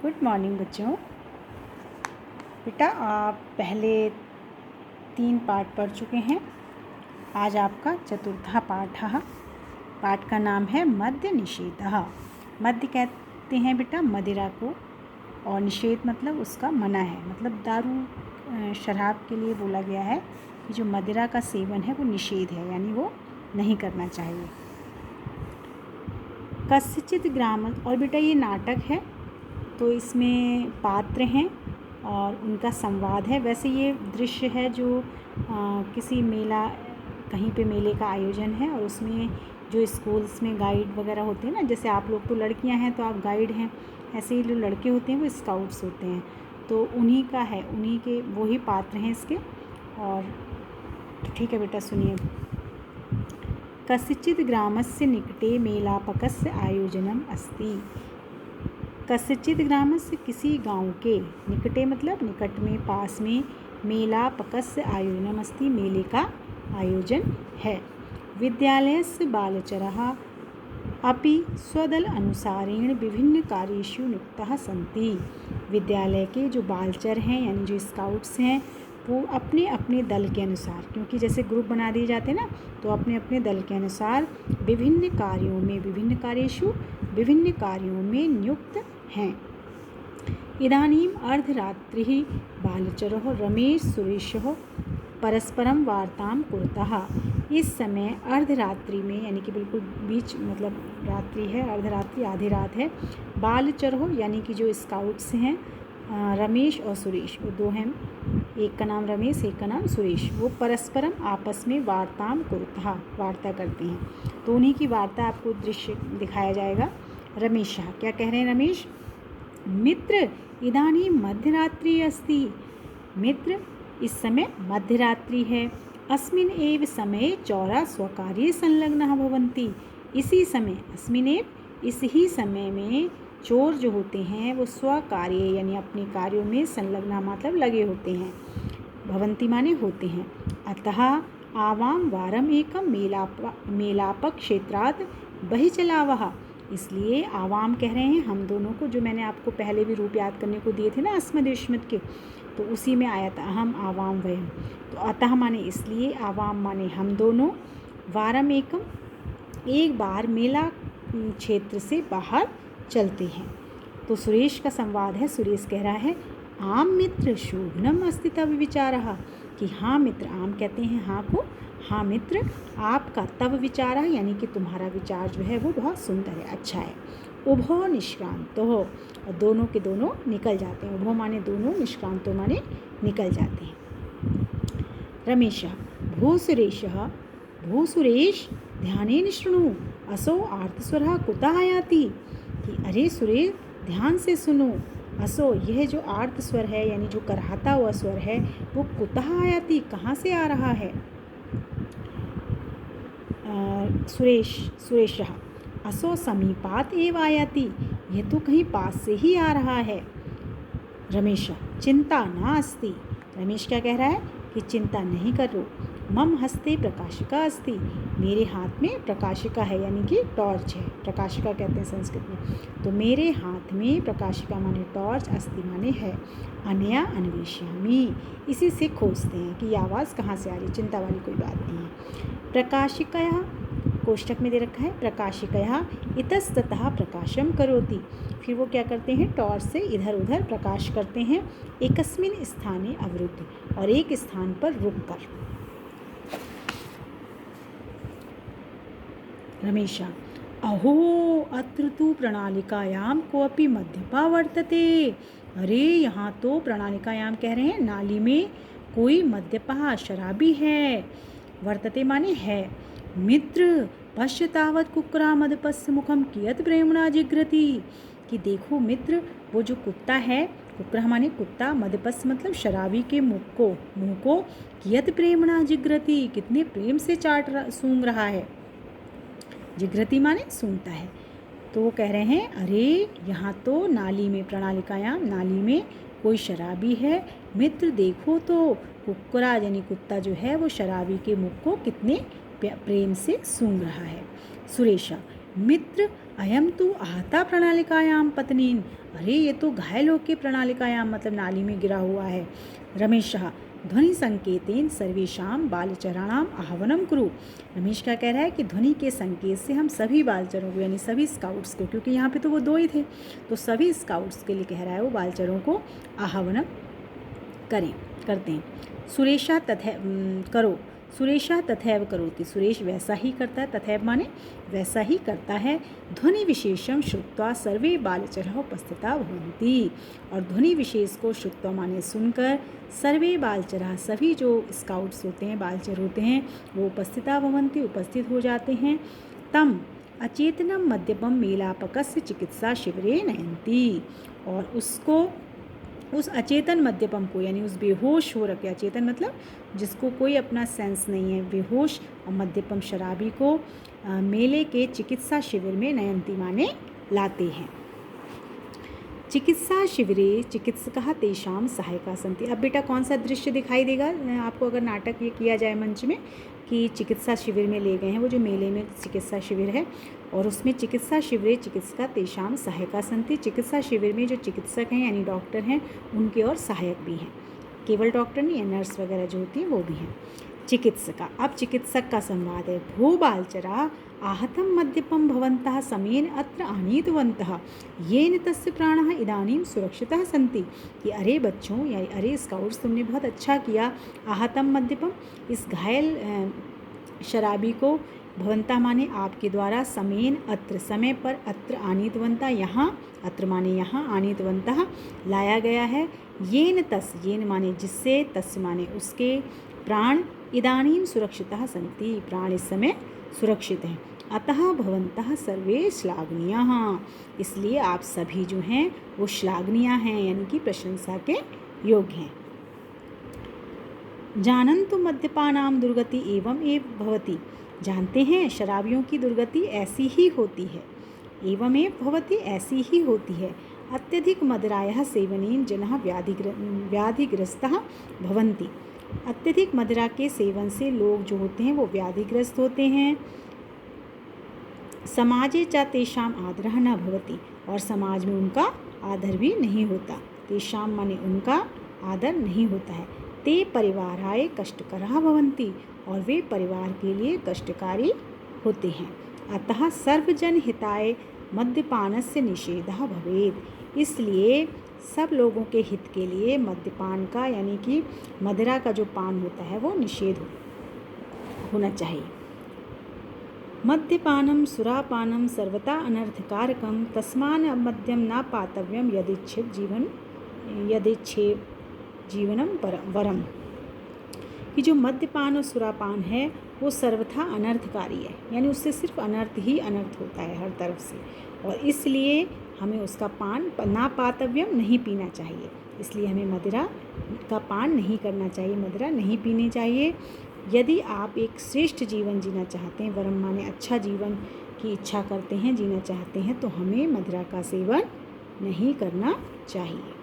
Good morning बच्चों। बेटा आप पहले 3 पाठ पढ़ चुके हैं। आज आपका चतुर्था पाठ का नाम है मद्य निषेधः। मद्य कहते हैं बेटा मदिरा को, और निषेध मतलब उसका मना है, मतलब दारू शराब के लिए बोला गया है कि जो मदिरा का सेवन है वो निषेध है, यानी वो नहीं करना चाहिए। कस्यचित् ग्राम, और बेटा ये नाटक है तो इसमें पात्र हैं और उनका संवाद है। वैसे ये दृश्य है जो किसी मेला, कहीं पे मेले का आयोजन है और उसमें जो स्कूल्स में गाइड वगैरह होते हैं ना, जैसे आप लोग तो लड़कियां हैं तो आप गाइड हैं, ऐसे ही जो लड़के होते हैं वो स्काउट्स होते हैं, तो उन्हीं का है, उन्हीं के वही पात्र हैं इसके। और ठीक है बेटा सुनिए। कस्यचित् ग्रामस्य निकटे मेलापकस्य आयोजनम अस्ति। कस्यचित् ग्रामस्य किसी गांव के, निकटे मतलब निकट में, पास में, मेलापकस्य आयोजनम अस्ति मेले का आयोजन है। विद्यालयस्य बालचरः अपि स्वदल अनुसारेण विभिन्न कार्येषु नियुक्ताः सन्ति। विद्यालय के जो बालचर हैं यानी जो स्काउट्स हैं वो अपने अपने दल के अनुसार, क्योंकि जैसे ग्रुप बना दिए जाते हैं ना, तो अपने अपने दल के अनुसार विभिन्न कार्यों में, विभिन्न कार्येषु, विभिन्न कार्यों में नियुक्त हैं। इदानीम् अर्धरात्रिः बालचरः रमेश सुरेशः परस्परम वार्तां कुरुतः। इस समय अर्धरात्रि में, यानी कि बिल्कुल बीच, मतलब रात्रि है, अर्धरात्रि आधी रात है। बालचरः यानी कि जो स्काउट्स हैं, रमेश और सुरेश, वो दो हैं, एक का नाम रमेश, एक का नाम सुरेश, वो परस्परम आपस में वार्तां कुरुतः वार्ता करते हैं। तो उन्हीं की वार्ता आपको दृश्य दिखाया जाएगा। रमेश क्या कह रहे हैं? रमेश, मित्र इदानीं मध्यरात्रि अस्ति। मित्र इस समय मध्यरात्रि है। अस्मिन् एव समये चौरा स्वकार्ये संलग्नः भवन्ति। इसी समय, अस्मिन् एव, इस ही समय में चोर जो होते हैं वो स्वकार्य यानी अपने कार्यों में संलग्न मतलब लगे होते हैं। भवन्ति माने होते हैं। अतः आवां वारम एकम मेलाप क्षेत्रात् बहिचलावः। इसलिए आवाम कह रहे हैं हम दोनों को, जो मैंने आपको पहले भी रूप याद करने को दिए थे ना अस्मदेष्मत के, तो उसी में आया था अहम आवाम वयम। तो अतः माने इसलिए, आवाम माने हम दोनों, वारम एकम एक बार मेला क्षेत्र से बाहर चलते हैं। तो सुरेश का संवाद है। सुरेश कह रहा है आम मित्र शोभनम अस्ति तव विचारः, कि हाँ मित्र, आम कहते हैं हाँ को, हाँ मित्र आपका, तव विचारः यानी कि तुम्हारा विचार जो है वो बहुत सुंदर है, अच्छा है। उभो निष्क्रांतो हो, और दोनों के दोनों निकल जाते हैं। उभो माने दोनों, निष्क्रांतो माने निकल जाते हैं। रमेश भू सुरेश ध्यानेन शृणु असो आर्तस्वरः कुतः आयाति। कि अरे सुरेश ध्यान से सुनो, असो यह जो आर्त स्वर है यानी जो करहाता हुआ स्वर है वो कुतः आयाति कहाँ से आ रहा है। सुरेश असो समीपात एव आयाति, यह तो कहीं पास से ही आ रहा है। रमेश चिंता नास्ति। रमेश क्या कह रहा है कि चिंता नहीं करो। मम हस्ते प्रकाशिका अस्ति, मेरे हाथ में प्रकाशिका है, यानी कि टॉर्च है, प्रकाशिका कहते हैं संस्कृत में। तो मेरे हाथ में प्रकाशिका माने टॉर्च, अस्ति माने है। अनया अन्वेष्यामि, इसी से खोजते हैं कि ये आवाज़ कहाँ से आ रही, चिंता वाली कोई बात नहीं है। प्रकाशिकया, कोष्ठक में दे रखा है, प्रकाशिकया इतस्ततः प्रकाशम करोति। फिर वो क्या करते हैं, टॉर्च से इधर उधर प्रकाश करते हैं। एकस्मिन् स्थाने अवरुद्ध, और एक स्थान पर रुककर। रमेश अहो अत्र तु प्रणालिकायां कोऽपि मद्यपा वर्तते। अरे यहाँ तो प्रणालिकायां कह रहे हैं नाली में कोई मद्यपा शराबी है। वर्तते माने है। मित्र पश्य तावत् कुक्कुरा मदपस्य मुखम कियत् प्रेमणा जिघ्रति। कि देखो मित्र, वो जो कुत्ता है, कुक्कुरा माने कुत्ता, मदपस्य मतलब शराबी के मुँह को कियत् प्रेमणा जिघ्रति, कितने प्रेम से सूंघ रहा है। जिघ्रति माने सूंघता है। तो वो कह रहे हैं अरे यहाँ तो नाली में, प्रणालिकायाम नाली में कोई शराबी है। मित्र देखो तो कुक्कुरा यानी कुत्ता जो है वो शराबी के मुख को कितने प्रेम से सूंघ रहा है। सुरेशा मित्र अयम तु आहता प्रणालिकायाम पत्नीन। अरे ये तो घायल होकर प्रणालिकायां मतलब नाली में गिरा हुआ है। रमेशः ध्वनि संकेतेन सर्वेषां बालचराणाम आह्वानं कुरु। रमेश क्या कह रहा है कि ध्वनि के संकेत से हम सभी बालचरों को यानी सभी स्काउट्स को, क्योंकि यहाँ पे तो वो 2 ही थे, तो सभी स्काउट्स के लिए कह रहा है वो बालचरों को आह्वानं करते हैं। सुरेशा तथैव करोति। सुरेश वैसा ही करता है, तथैव माने वैसा ही करता है। ध्वनि विशेषम श्रुत्वा सर्वे बालचरः उपस्थिता भवन्ति। और ध्वनि विशेष को श्रुत्वा माने सुनकर सर्वे बालचरः सभी जो स्काउट्स होते हैं, बालचर होते हैं, वो उपस्थिता भवन्ति उपस्थित हो जाते हैं। तम अचेतनम मद्यपम मेलापकस्य चिकित्सा शिविरे नयन्ति। और उसको उस अचेतन मद्यपम को यानी उस बेहोश हो रखे, अचेतन मतलब जिसको कोई अपना सेंस नहीं है, बेहोश और मद्यपम शराबी को मेले के चिकित्सा शिविर में नयन्ति माने लाते हैं। चिकित्सा शिविरे चिकित्सकः तेषां सहायका सन्ति। अब बेटा कौन सा दृश्य दिखाई देगा आपको अगर नाटक ये किया जाए मंच में कि चिकित्सा शिविर में ले गए हैं, वो जो मेले में चिकित्सा शिविर है और उसमें चिकित्सा शिविरे चिकित्सका तेषां सहायका सन्ति। चिकित्सा शिविर में जो चिकित्सक हैं यानी डॉक्टर हैं उनके और सहायक भी हैं, केवल डॉक्टर नहीं है, नर्स वगैरह जो होती हैं वो भी हैं। चिकित्सका, अब चिकित्सक का संवाद है। भो बालचरा आहतं मद्यपं भवन्तः समेन अत्र आनीतवन्तः येन तस्य प्राणः इदानीं सुरक्षितः सन्ति। कि अरे बच्चों या अरे स्काउट्स तुमने बहुत अच्छा किया। आहतं मद्यपम, इस घायल शराबी को, भवन्तः माने आपके द्वारा, समेन अत्र समय पर, अत्र आनीतवन्तः यहाँ, अत्र माने यहाँ, आनीतवन्तः लाया गया है। येन तस्, येन माने जिससे, तस्य माने उसके, प्राण इदानीं सुरक्षितः सन्ति, प्राण इस समय सुरक्षित हैं। अतः भवन्तः सर्वे श्लाघनीयाः, इसलिए आप सभी जो हैं वो श्लाघनीय हैं यानी कि प्रशंसा के योग्य हैं। जानन्तु मद्यपानां दुर्गति एवं एव भवति। जानते हैं शराबियों की दुर्गति ऐसी ही होती है। एवं एव भवति, ऐसी ही होती है। अत्यधिक मदिरायाः सेवनेन जनाः व्याधिग्रस्तः भवन्ति। अत्यधिक मदिरा के सेवन से लोग जो होते हैं वो व्याधिग्रस्त होते हैं। समाजे च तेषाम् आदरः न भवति, और समाज में उनका आदर भी नहीं होता। तेषाम माने उनका आदर नहीं होता है। ते परिवाराय कष्टकरः भवन्ति, और वे परिवार के लिए कष्टकारी होते हैं। अतः सर्वजन हिताय मद्यपानस्य निषेधः भवेत्। इसलिए सब लोगों के हित के लिए मद्यपान का यानी कि मदिरा का जो पान होता है वो निषेध होना चाहिए। मद्यपानम सुरापानम सर्वथा अनर्थकारकम तस्मान् मद्यम न पातव्यम यदेच्छे जीवनम वरम। कि जो मद्यपान और सुरापान है वो सर्वथा अनर्थकारी है, यानी उससे सिर्फ अनर्थ ही अनर्थ होता है हर तरफ से, और इसलिए हमें उसका पान ना पातव्यम नहीं पीना चाहिए। इसलिए हमें मदिरा का पान नहीं करना चाहिए, मदिरा नहीं पीनी चाहिए। यदि आप एक श्रेष्ठ जीवन जीना चाहते हैं, वरम माने अच्छा जीवन की इच्छा करते हैं, जीना चाहते हैं, तो हमें मदिरा का सेवन नहीं करना चाहिए।